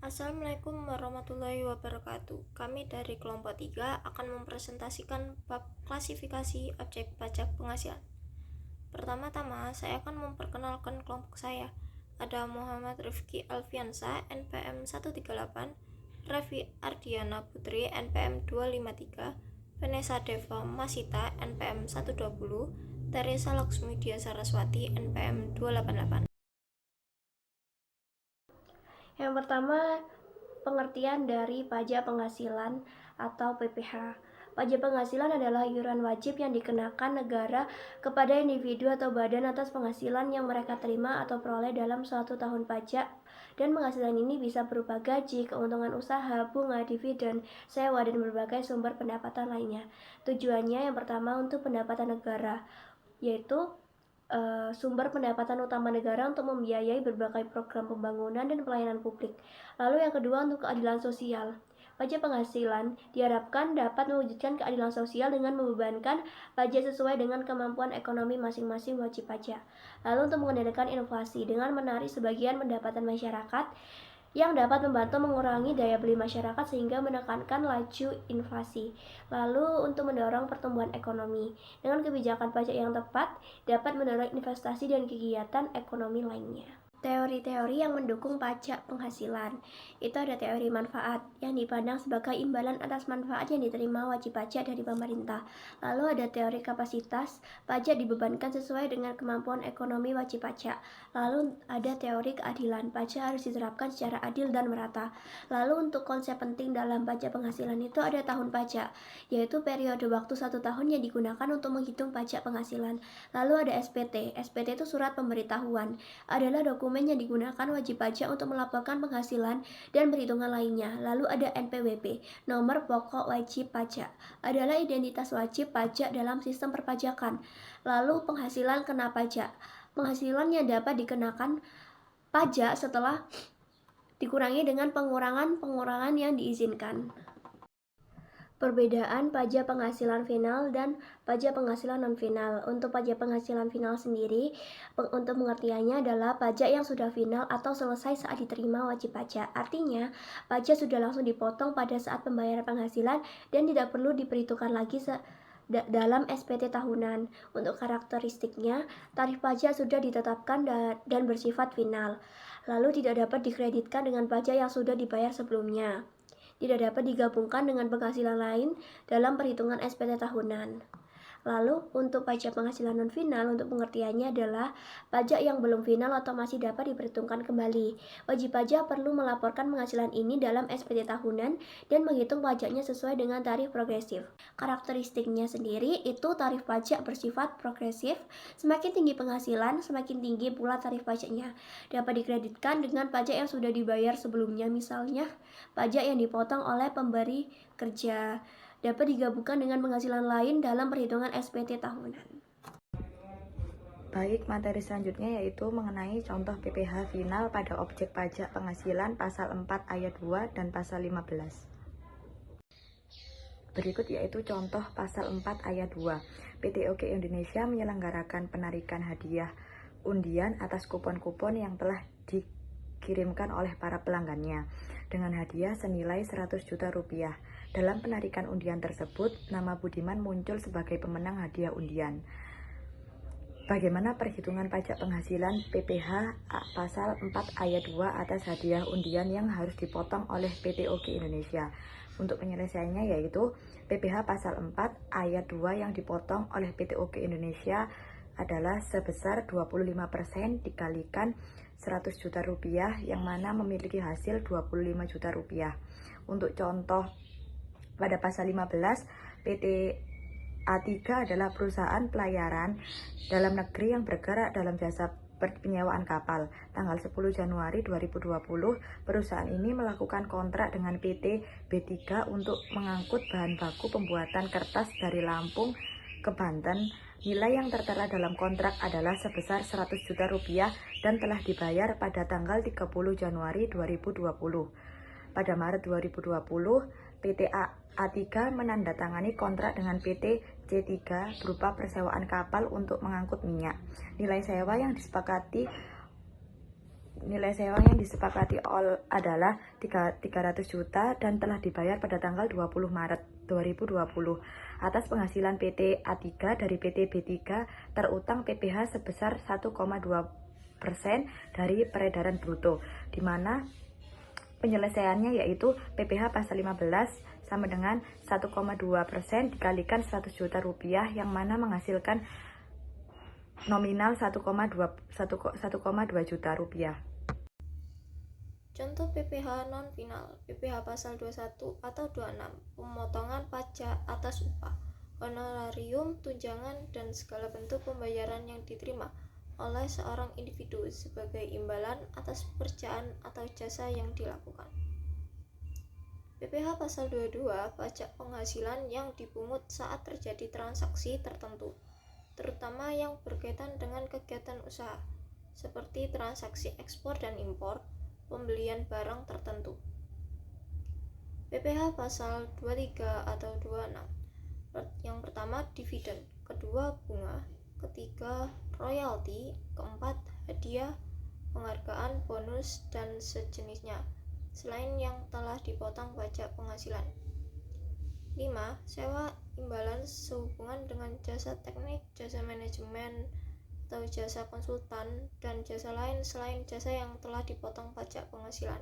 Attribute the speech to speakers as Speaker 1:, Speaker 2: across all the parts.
Speaker 1: Assalamualaikum warahmatullahi wabarakatuh. Kami dari kelompok 3 akan mempresentasikan bab klasifikasi objek pajak penghasilan. Pertama-tama, saya akan memperkenalkan kelompok saya. Ada Muhammad Rifki Alfiansa, NPM 138, Revi Ardiana Putri, NPM 253, Vanessa Deva Masita, NPM 120, Teresa Laksmidia Saraswati, NPM 288.
Speaker 2: Yang pertama, pengertian dari pajak penghasilan atau PPh. Pajak penghasilan adalah iuran wajib yang dikenakan negara kepada individu atau badan atas penghasilan yang mereka terima atau peroleh dalam suatu tahun pajak, dan penghasilan ini bisa berupa gaji, keuntungan usaha, bunga, dividen, sewa, dan berbagai sumber pendapatan lainnya. Tujuannya yang pertama untuk pendapatan negara, yaitu sumber pendapatan utama negara untuk membiayai berbagai program pembangunan dan pelayanan publik. Lalu yang kedua, untuk keadilan sosial. Pajak penghasilan diharapkan dapat mewujudkan keadilan sosial dengan membebankan pajak sesuai dengan kemampuan ekonomi masing-masing wajib pajak. Lalu untuk mengendalikan inflasi dengan menarik sebagian pendapatan masyarakat yang dapat membantu mengurangi daya beli masyarakat sehingga menekankan laju inflasi. Lalu untuk mendorong pertumbuhan ekonomi, dengan kebijakan pajak yang tepat dapat mendorong investasi dan kegiatan ekonomi lainnya. Teori-teori yang mendukung pajak penghasilan. Itu ada teori manfaat yang dipandang sebagai imbalan atas manfaat yang diterima wajib pajak dari pemerintah. Lalu ada teori kapasitas, pajak dibebankan sesuai dengan kemampuan ekonomi wajib pajak. Lalu ada teori keadilan, pajak harus diterapkan secara adil dan merata. Lalu untuk konsep penting dalam pajak penghasilan itu ada tahun pajak, yaitu periode waktu 1 tahun yang digunakan untuk menghitung pajak penghasilan. Lalu ada SPT. SPT itu surat pemberitahuan, adalah dokumen yang digunakan wajib pajak untuk melaporkan penghasilan dan perhitungan lainnya. Lalu ada NPWP, nomor pokok wajib pajak, adalah identitas wajib pajak dalam sistem perpajakan. Lalu penghasilan kena pajak, penghasilan yang dapat dikenakan pajak setelah dikurangi dengan pengurangan yang diizinkan. Perbedaan pajak penghasilan final dan pajak penghasilan non-final. Untuk pajak penghasilan final sendiri, untuk pengertiannya adalah pajak yang sudah final atau selesai saat diterima wajib pajak. Artinya, pajak sudah langsung dipotong pada saat pembayaran penghasilan dan tidak perlu diperhitungkan lagi dalam SPT tahunan. Untuk karakteristiknya, tarif pajak sudah ditetapkan dan bersifat final, lalu tidak dapat dikreditkan dengan pajak yang sudah dibayar sebelumnya. Tidak dapat digabungkan dengan penghasilan lain dalam perhitungan SPT tahunan. Lalu untuk pajak penghasilan non final, untuk pengertiannya adalah pajak yang belum final atau masih dapat diperhitungkan kembali. Wajib pajak perlu melaporkan penghasilan ini dalam SPT tahunan dan menghitung pajaknya sesuai dengan tarif progresif. Karakteristiknya sendiri itu tarif pajak bersifat progresif, semakin tinggi penghasilan, semakin tinggi pula tarif pajaknya. Dapat dikreditkan dengan pajak yang sudah dibayar sebelumnya, misalnya pajak yang dipotong oleh pemberi kerja. Dapat digabungkan dengan penghasilan lain dalam perhitungan SPT tahunan.
Speaker 3: Baik, materi selanjutnya yaitu mengenai contoh PPh final pada objek pajak penghasilan pasal 4 ayat 2 dan pasal 15. Berikut yaitu contoh pasal 4 ayat 2. PT OK Indonesia menyelenggarakan penarikan hadiah undian atas kupon-kupon yang telah dikirimkan oleh para pelanggannya dengan hadiah senilai 100 juta rupiah. Dalam penarikan undian tersebut, nama Budiman muncul sebagai pemenang hadiah undian. Bagaimana perhitungan pajak penghasilan PPh pasal 4 ayat 2 atas hadiah undian yang harus dipotong oleh PT OK Indonesia? Untuk penyelesaiannya yaitu PPh pasal 4 ayat 2 yang dipotong oleh PT OK Indonesia adalah sebesar 25% dikalikan 100 juta rupiah yang mana memiliki hasil 25 juta rupiah. Untuk contoh pada pasal 15, PT A3 adalah perusahaan pelayaran dalam negeri yang bergerak dalam jasa penyewaan kapal. Tanggal 10 Januari 2020, perusahaan ini melakukan kontrak dengan PT B3 untuk mengangkut bahan baku pembuatan kertas dari Lampung ke Banten. Nilai yang tertera dalam kontrak adalah sebesar 100 juta rupiah dan telah dibayar pada tanggal 30 Januari 2020. Pada Maret 2020, PT A3 menandatangani kontrak dengan PT C3 berupa persewaan kapal untuk mengangkut minyak. Nilai sewa yang disepakati nilai sewa yang disepakati adalah 300 juta dan telah dibayar pada tanggal 20 Maret 2020 atas penghasilan PT A3 dari PT B3 terutang PPh sebesar 1,2% dari peredaran bruto, di mana penyelesaiannya yaitu PPh pasal 15 sama dengan 1,2% dikalikan 100 juta rupiah yang mana menghasilkan nominal 1,2 juta rupiah.
Speaker 1: Contoh PPh non-final, PPh pasal 21 atau 26, pemotongan pajak atas upah, honorarium, tunjangan, dan segala bentuk pembayaran yang diterima oleh seorang individu sebagai imbalan atas pekerjaan atau jasa yang dilakukan. PPh pasal 22, pajak penghasilan yang dipungut saat terjadi transaksi tertentu, terutama yang berkaitan dengan kegiatan usaha, seperti transaksi ekspor dan impor, pembelian barang tertentu. PPh pasal 23 atau 26. Yang pertama dividen, kedua bunga, ketiga royalti, keempat hadiah, penghargaan, bonus, dan sejenisnya, selain yang telah dipotong pajak penghasilan. 5. Sewa imbalan sehubungan dengan jasa teknik, jasa manajemen, atau jasa konsultan, dan jasa lain selain jasa yang telah dipotong pajak penghasilan.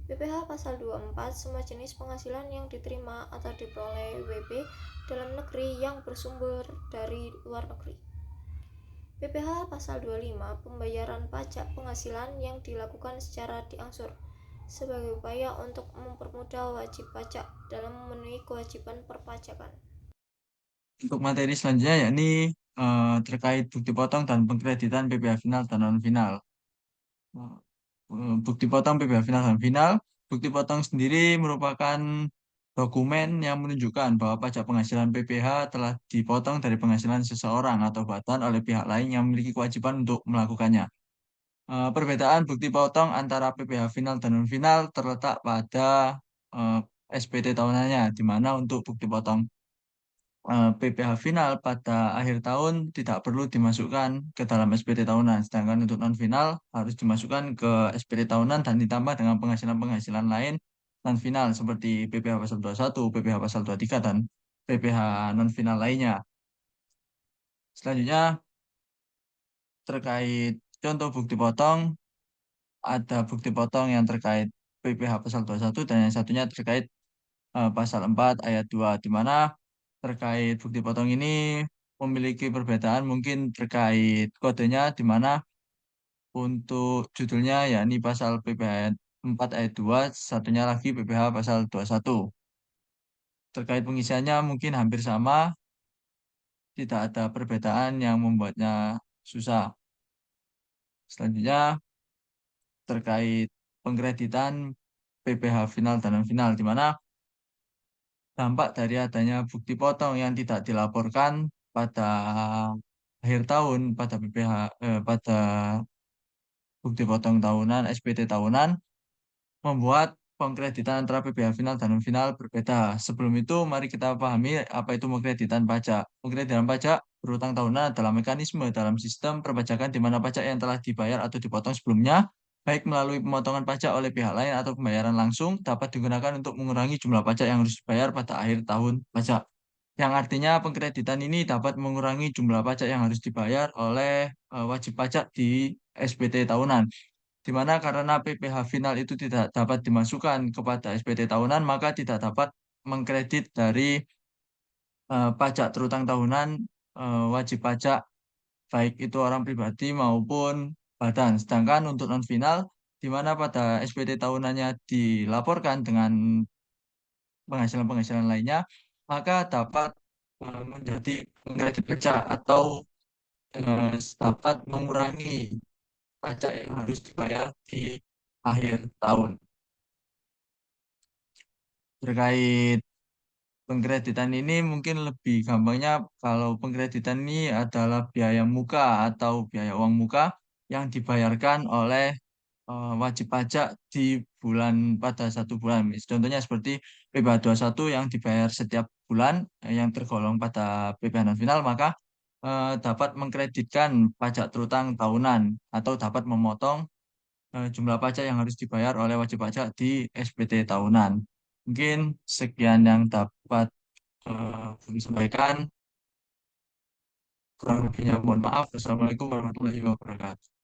Speaker 1: PPh pasal 24, semua jenis penghasilan yang diterima atau diperoleh WB dalam negeri yang bersumber dari luar negeri. PPh pasal 25, pembayaran pajak penghasilan yang dilakukan secara diangsur sebagai upaya untuk mempermudah wajib pajak dalam memenuhi kewajiban perpajakan.
Speaker 4: Untuk materi selanjutnya yakni terkait bukti potong dan pengkreditan PPh final dan non final. Bukti potong PPh final dan final. Bukti potong sendiri merupakan dokumen yang menunjukkan bahwa pajak penghasilan PPh telah dipotong dari penghasilan seseorang atau bahkan oleh pihak lain yang memiliki kewajiban untuk melakukannya. Perbedaan bukti potong antara PPh final dan non final terletak pada SPT tahunannya, di mana untuk bukti potong PPh final pada akhir tahun tidak perlu dimasukkan ke dalam SPT tahunan, sedangkan untuk non final harus dimasukkan ke SPT tahunan dan ditambah dengan penghasilan-penghasilan lain non final seperti PPh pasal 21, PPh pasal 23 dan PPh non final lainnya. Selanjutnya terkait contoh bukti potong, ada bukti potong yang terkait PPh pasal 21 dan yang satunya terkait pasal 4 ayat 2, di mana terkait bukti potong ini memiliki perbedaan mungkin terkait kodenya, di mana untuk judulnya yakni pasal PPh 4 ayat 2, satunya lagi PPh pasal 21. Terkait pengisiannya mungkin hampir sama, tidak ada perbedaan yang membuatnya susah. Selanjutnya terkait pengkreditan PPh final dan non final, di mana dampak dari adanya bukti potong yang tidak dilaporkan pada akhir tahun pada pada bukti potong tahunan SPT tahunan membuat pengkreditan antara PPh final dan non final berbeda. Sebelum itu mari kita pahami apa itu pengkreditan pajak. Pengkreditan pajak berutang tahunan adalah mekanisme dalam sistem perpajakan di mana pajak yang telah dibayar atau dipotong sebelumnya, baik melalui pemotongan pajak oleh pihak lain atau pembayaran langsung, dapat digunakan untuk mengurangi jumlah pajak yang harus dibayar pada akhir tahun pajak. Yang artinya pengkreditan ini dapat mengurangi jumlah pajak yang harus dibayar oleh wajib pajak di SPT tahunan. Di mana karena PPh final itu tidak dapat dimasukkan kepada SPT tahunan, maka tidak dapat mengkredit dari pajak terutang tahunan wajib pajak baik itu orang pribadi maupun badan. Sedangkan untuk non final, di mana pada SPT tahunannya dilaporkan dengan penghasilan-penghasilan lainnya, maka dapat menjadi pengkredit pajak atau dapat mengurangi pajak yang harus dibayar di akhir tahun. Terkait pengkreditan ini mungkin lebih gampangnya kalau pengkreditan ini adalah biaya muka atau biaya uang muka yang dibayarkan oleh wajib pajak di bulan pada satu bulan. Contohnya seperti PPh 21 yang dibayar setiap bulan yang tergolong pada PPh non final, maka dapat mengkreditkan pajak terutang tahunan atau dapat memotong jumlah pajak yang harus dibayar oleh wajib pajak di SPT tahunan. Mungkin sekian yang dapat kami sampaikan. Kurang lebihnya mohon maaf. Wassalamualaikum warahmatullahi wabarakatuh.